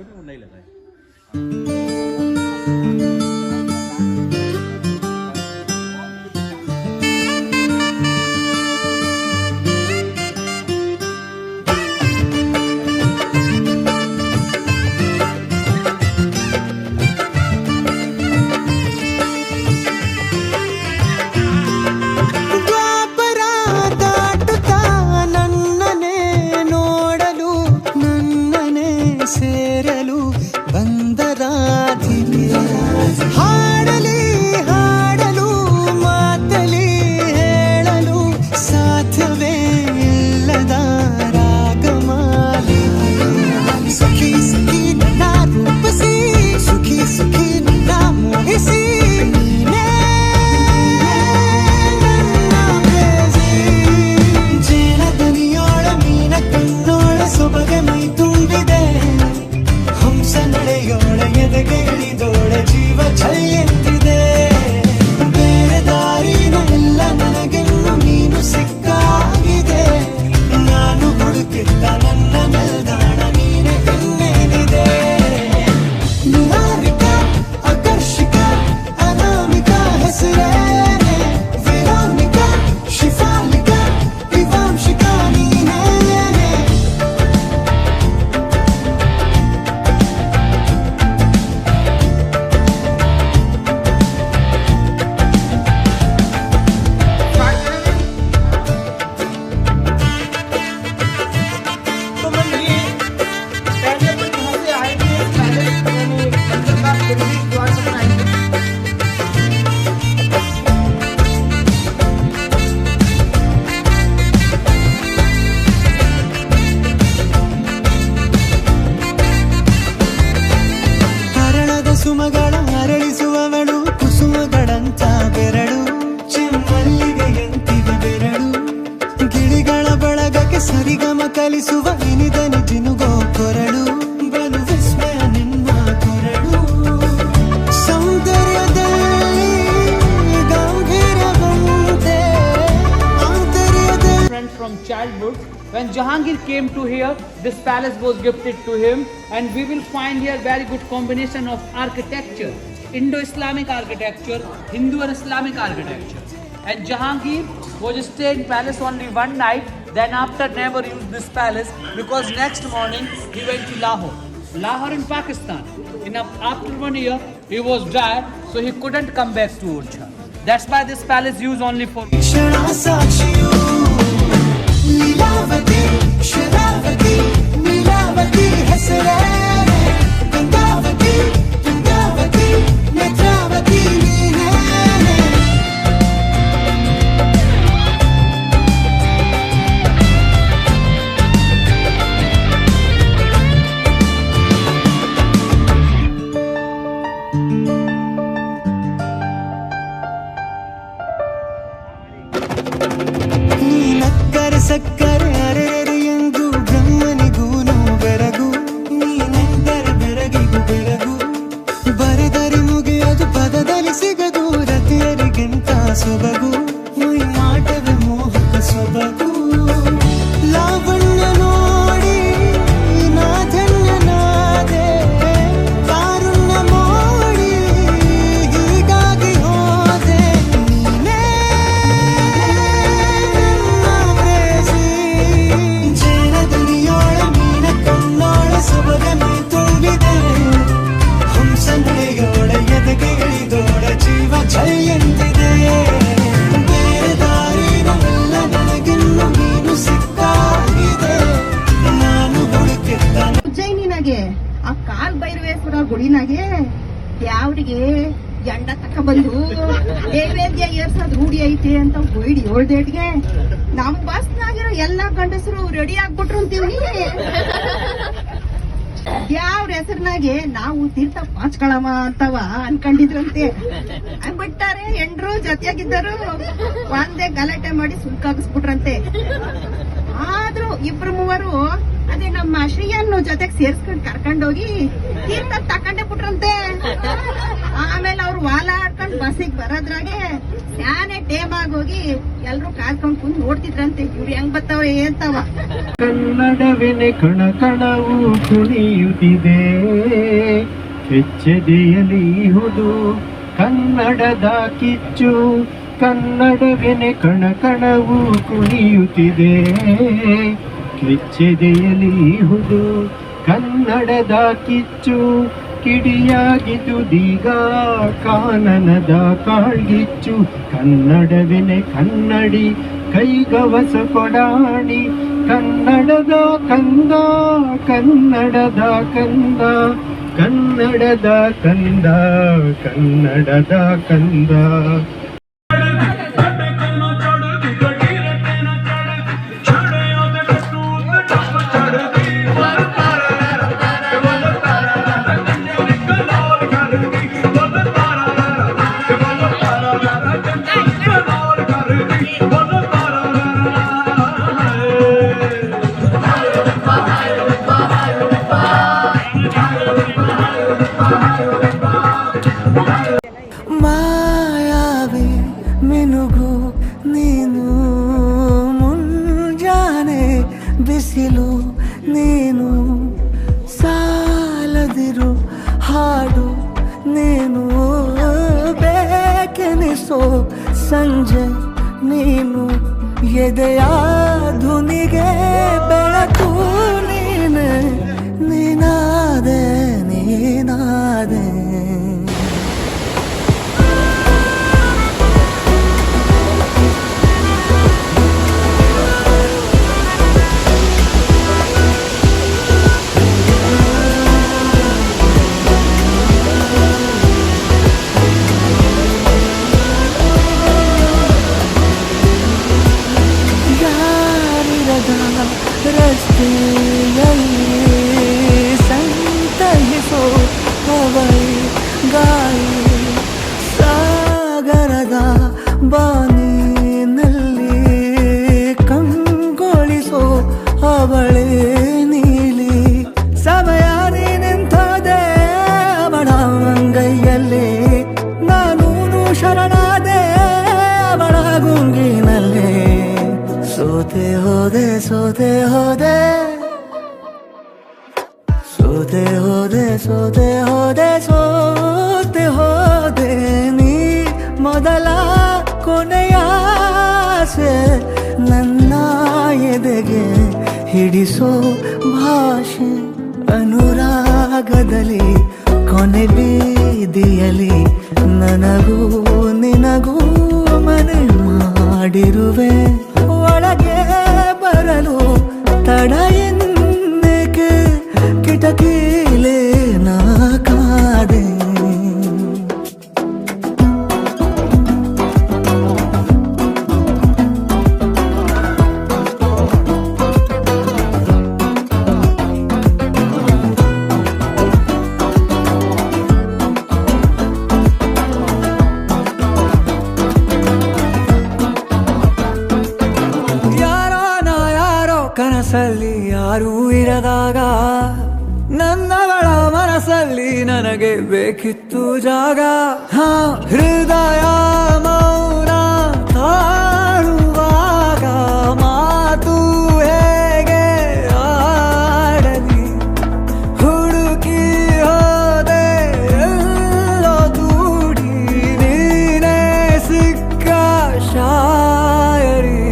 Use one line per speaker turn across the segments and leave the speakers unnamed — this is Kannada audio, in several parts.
पे वो नहीं लगाए।
ಸೇರಲು ಬಂದರಾಧಿಗೆ ಹಾಡಲಿ ಹಾಡಲು ಮಾತಲಿ ಹೇಳಲು ಸಾಧ್ಯವೇ ಇಲ್ಲದ ರಾಗಮಾಲಿ ಸುಖಿ ಸುಖಿ ನನ್ನ ರೂಪಿಸಿ ಸುಖಿ ಸುಖಿ ನನ್ನ ಮೋಹಿಸಿ ನೀನೇ ಜೇನ ದನಿಯೋಳ ಮೀನ ಕಣ್ಣೋಳ ಸೊಬಗೆ ಮೈ ತುಂಬಿದೆ ಹಂಸ ನಡೆಯೋಳ ಎದೆಗೆ ಇಳಿದೋಳ ಜೀವ ಛಾಯೆಂತಿದೆ ಬೇರೆ ದಾರಿನ ಎಲ್ಲ ನನಗೆನ್ನು ನೀನು ಸಿಕ್ಕಾಗಿದೆ ನಾನು ಹುಡುಕಿದ್ದ ನನ್ನ ನಿಲ್ದಾಣ ನೀನೆ ಇನ್ನೇನಿದೆ ನಿಹಾರಿಕ ಆಕರ್ಷಿಕ ಅನಾಮಿಕ ಹೆಸರೇನೆ ವೆರೋನಿಕ ಶಿಫಾಲಿಕ ವಿವಾಂಶಿಕ ನೀನೇನೆ ಹರಳದ ಸುಮಗಳ ಅರಳಿಸುವವಳು ಕುಸುಮಗಳಂತ ಬೆರಳು ಚೆಮ್ಮಲ್ಲಿಗೆ ಎಂತಿವೆ ಬೆರಳು ಗಿಳಿಗಳ ಬಳಗಕ್ಕೆ ಸರಿಗಮ ಕಲಿಸುವ ಇನಿದನಿ ಜಿನುಗೋ ಕೊರಳು ಬಲು ವಿಸ್ಮಯ ನಿಮ್ಮ ಕೊರಳು ಸೌಂದರ್ಯದಲ್ಲಿ ಗಂಭೀರವಂತೆ ಆಂತರ್ಯದಲ್ಲಿ.
Friend from childhood. When Jahangir came to here, this palace was gifted to him, and we will find here very good combination of architecture, Indo-Islamic architecture, Hindu and Islamic architecture. And Jahangir was stayed in palace only one night, then after never used this palace because next morning he went to Lahore in Pakistan. After 1 year he was died, so he couldn't come back to Urcha. That's why this palace used only for
ಕ್ಷಣ ಸಾಕ್ಷಿಯು ಲೀಲಾವತಿ ಶರಾವತಿ ನೀಲಾವತಿ ಹೆಸರೇ ಗಂಗಾವತಿ ಗಂಗಾವತಿ ನೇತ್ರಾವತಿ ನೀನೇನೆ ನೀನಕ್ಕರೆ ಸಕ್ಕರೆ ಅರೆರೆ ಎಂದು ಬ್ರಹ್ಮನಿಗೂನು ಬೆರಗು ನೀನೆಂದರೆ ಬೆರಗಿಗೂ ಬೆರಗು ಬರೆದರೆ ಮುಗಿಯದು ಪದದಲ್ಲಿ ಸಿಗದು ರತಿಯರಿಗಿಂತ ಸೊಬಗು ಮೈ ಮಾಟವೇ ಮೋಹಕ ಸೊಬಗು ಲಾವಣ್ಯ ನೋಡಿ ನಾ ಧನ್ಯನಾದೆ ಕಾರುಣ್ಯ ಮೋಡಿ ಹೀಗಾಗಿ ಹೋದೆ ನೀನೇ ಜೇನ ದನಿಯೋಳ ಮೀನ ಕಣ್ಣೋಳ ಸೊಬಗೆ ಮೈ ತುಂಬಿದೆ ಹಂಸ ನಡೆಯೋಳ ಎದೆಗೆ ಇಳಿದೋಳ ಜೀವ ಛಾಯೆಂತಿದೆ ಬೇರೆ ದಾರಿನವೆಲ್ಲ ನನಗಿನ್ನು ನೀನು ಸಿಕ್ಕಾಗಿದೆ ನಾನು ಹುಡುಕಿದ್ದ
ಉಜ್ಜಯಿನಿನಾಗೆ ಆ ಕಾಲ್ ಭೈರವೇಶ್ವರ ಗುಡಿನಾಗೆ ಯಾವ್ರಿಗೆ ಎಂಡ ತಕೊಂಡ್ಬಂದು ನೈವೇದ್ಯ ಏರ್ಸೋದ್ ರೂಢಿ ಐತೆ ಅಂತ ಹೊಯ್ಡಿ ಏಳ್ದೇಟ್ಗೆ ನಮ್ ಬಸ್ನಾಗಿರೋ ಎಲ್ಲಾ ಗಂಡಸರು ರೆಡಿ ಆಗ್ಬಿಟ್ರು ಅಂತೀವಿ ಯಾವ್ರ ಹೆಸರಿನಾಗೆ ನಾವು ತೀರ್ಥ ಪಾಚ್ಕೊಳವ ಅಂತವ ಅನ್ಕೊಂಡಿದ್ರಂತೆ ಬಿಟ್ಟಾರೆ ಎಂಡ್ರು ಜೊತೆಯಾಗಿದ್ದರು ಒಂದೇ ಗಲಾಟೆ ಮಾಡಿ ಸುಲ್ಕಾಗಿಸ್ಬಿಟ್ರಂತೆ ಆದ್ರೂ ಇಬ್ರು ಮೂವರು ಅದೇ ನಮ್ಮ ಶ್ರೀಯನ್ನು ಜೊತೆಗೆ ಸೇರ್ಸ್ಕೊಂಡ್ ಕರ್ಕೊಂಡೋಗಿ ತೀರ್ಥ ತಕೊಂಡೇ ಬಿಟ್ರಂತೆ. ಆಮೇಲೆ ಅವ್ರು ವಾಲ ಆಡ್ಕೊಂಡ್ ಬಸ್ಸಿಗೆ ಬರೋದ್ರಾಗೆ ಸ್ಯಾನೆ ಟೇಮ್ ಆಗೋಗಿ ಎಲ್ರು ಕಾದ್ಕೊಂಡ್ ಕುಂದ್ ನೋಡ್ತಿದ್ರಂತೆ ಇವ್ರು ಹೆಂಗ್ ಬರ್ತಾವ ಏಂತವ.
ಕನ್ನಡವೆನೆ ಕಣ ಕಣವು ಕುಣಿಯುತ್ತಿದೆ, ಹೆಜ್ಜೆದೆಯಲಿಹುದು ಕನ್ನಡದ ಕಿಚ್ಚು. ಕನ್ನಡವೆನೆ ಕಣ ಕಣವು ಕುಣಿಯುತ್ತಿದೆ, ಹೆಜ್ಜೆದೆಯಲಿಹುದು ಕನ್ನಡದ ಕಿಚ್ಚು. ಕಿಡಿಯಾಗಿದುದೀಗ ಕಾನನದ ಕಾಳ್ಗಿಚ್ಚು. ಕನ್ನಡವೆನೆ ಕನ್ನಡಿ ಕೈಗವಸ ಕೊಡಾಣಿ, ಕನ್ನಡದ ಕಂದ ಕನ್ನಡದ ಕಂದ ಕನ್ನಡದ ಕಂದ ಕನ್ನಡದ ಕಂದ. ಮಾಯಾವಿ ಮಿನುಗು ನೀನು, ಮುಂಜಾನೆ ಬಿಸಿಲು ನೀನು, ಸಾಲದಿರು ಹಾಡು ನೀನು, ಬೇಕೆನಿಸೋ ಸಂಜೆ ನೀನು, ಎದೆಯ ಧುನಿಗೆ ಬೆಳಕು ನೀನೆ, ನೀನಾದೆ ನೀನಾದೆ. ರಸ್ತೆಯಲ್ಲಿ ಸಂತಹಿಸೋ ಹವೈ ಗಾಳಿ, ಸಾಗರದ ಬಾನಿನಲ್ಲಿ ಕಂಗೊಳಿಸೋ ಅವಳೆ ನೀಲಿ. ಸಮಯ ನಿಂತದೆ ಅವಳ ಅಂಗೈಯಲ್ಲಿ, ನಾನು ಶರಣಾದೆ ಅವಳ ಗುಂಗಿನಲ್ಲಿ. ಸೋತೆ ಹೋದೆ ಸೋತೆ ಹೋದೆ ಸೋತೆ ಹೋದೆ ಸೋತೆ ಹೋದೆ ಸೋತೆ ಹೋದೆ ನೀ ಮೊದಲ ಕೊನೆಯ ಆಸೆ ನನ್ನ ಎದೆಗೆ ಹಿಡಿಸೋ ಭಾಷೆ. ಅನುರಾಗದಲ್ಲಿ ಕೊನೆ ಬೀದಿಯಲ್ಲಿ ನನಗೂ ನಿನಗೂ ಮನೆ ಮಾಡಿರುವೆ. ಒಳಗೆ ಬರಲು ತಡ ಎನ್ನಕ್ಕೆ ಕಿಟಕಿಲೇ ನಾ ಕಾದೆ. ಕನಸಲ್ಲಿ ಯಾರೂ ಇರದಾಗ ನನ್ನವಳ ಮನಸ್ಸಲ್ಲಿ ನನಗೆ ಬೇಕಿತ್ತು ಜಾಗ. ಹೃದಯ ಮೌನ ತಾಳುವಾಗ ಮಾತು ಹೇಗೆ ಆಡಲಿ, ಹುಡುಕಿ ಹೋದೆ ಎಲ್ಲೋ ದೂಡಿ ನೀನೇ ಸಿಕ್ಕ ಶಾಯರಿ.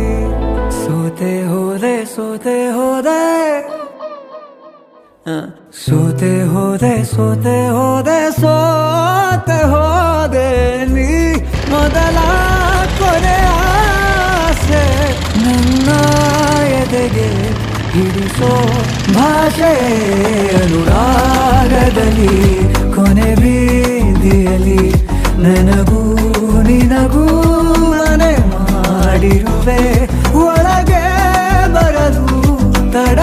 ಸೋತೆ ಹೋದೆ ಸೋತೆ ಹೋದೆ ಸೋತೆ ಹೋದೆ ಸೋತೆ ಹೋದೆ ಸೋತೆ ಹೋದೆ ನೀ ಮೊದಲ ಕೊನೆ ಆಸೆ ನನ್ನ ಎದೆಗೆ ಹಿಡಿಸೋ ಭಾಷೆ. ಅನುರಾಗದಲ್ಲಿ ಕೊನೆ ಬೀದಿಯಲ್ಲಿ ನನಗೂ ನಿನಗೂ ಮನೆ ಮಾಡಿರುವೆ. ಒಳಗೆ ಬರಲು ತಡ